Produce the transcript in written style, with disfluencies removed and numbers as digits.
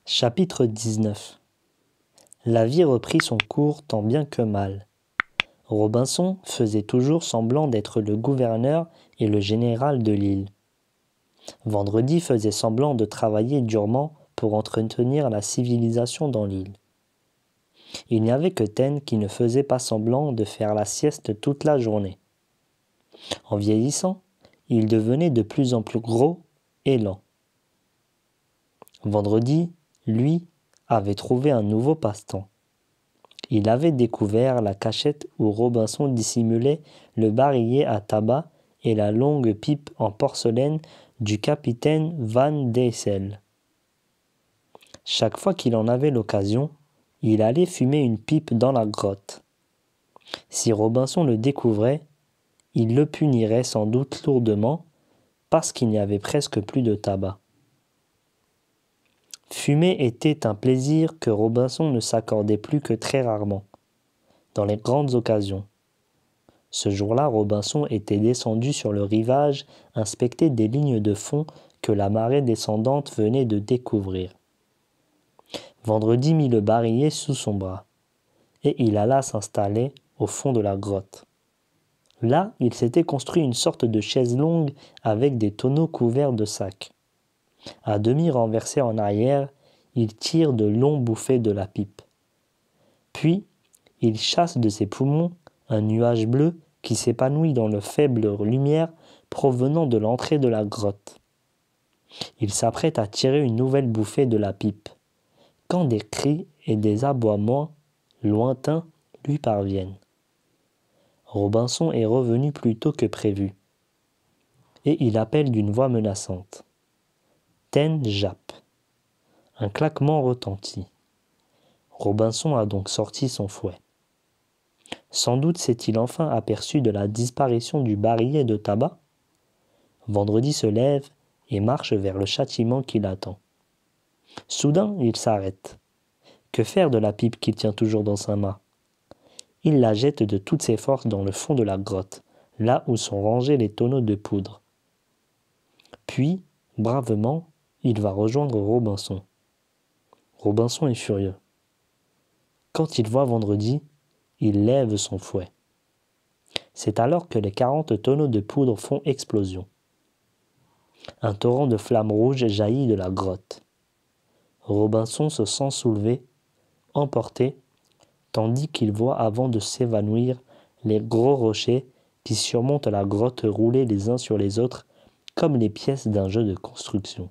Chapitre 19. La vie reprit son cours tant bien que mal. Robinson faisait toujours semblant d'être le gouverneur et le général de l'île. Vendredi faisait semblant de travailler durement pour entretenir la civilisation dans l'île. Il n'y avait que Taine qui ne faisait pas semblant de faire la sieste toute la journée. En vieillissant, il devenait de plus en plus gros et lent. Vendredi, lui, avait trouvé un nouveau passe-temps. Il avait découvert la cachette où Robinson dissimulait le barillet à tabac et la longue pipe en porcelaine du capitaine Van Dessel. Chaque fois qu'il en avait l'occasion, il allait fumer une pipe dans la grotte. Si Robinson le découvrait, il le punirait sans doute lourdement parce qu'il n'y avait presque plus de tabac. Fumer était un plaisir que Robinson ne s'accordait plus que très rarement, dans les grandes occasions. Ce jour-là, Robinson était descendu sur le rivage inspecter des lignes de fond que la marée descendante venait de découvrir. Vendredi mit le barillet sous son bras, et il alla s'installer au fond de la grotte. Là, il s'était construit une sorte de chaise longue avec des tonneaux couverts de sacs. À demi renversé en arrière, il tire de longs bouffées de la pipe. Puis, il chasse de ses poumons un nuage bleu qui s'épanouit dans la faible lumière provenant de l'entrée de la grotte. Il s'apprête à tirer une nouvelle bouffée de la pipe, quand des cris et des aboiements lointains lui parviennent. Robinson est revenu plus tôt que prévu, et il appelle d'une voix menaçante. Taine jappe. Un claquement retentit. Robinson a donc sorti son fouet. Sans doute s'est-il enfin aperçu de la disparition du barillet de tabac. Vendredi se lève et marche vers le châtiment qui l'attend. Soudain, il s'arrête. Que faire de la pipe qu'il tient toujours dans sa main ? Il la jette de toutes ses forces dans le fond de la grotte, là où sont rangés les tonneaux de poudre. Puis, bravement, il va rejoindre Robinson. Robinson est furieux. Quand il voit Vendredi, il lève son fouet. C'est alors que les 40 tonneaux de poudre font explosion. Un torrent de flammes rouges jaillit de la grotte. Robinson se sent soulevé, emporté, tandis qu'il voit avant de s'évanouir les gros rochers qui surmontent la grotte rouler les uns sur les autres comme les pièces d'un jeu de construction.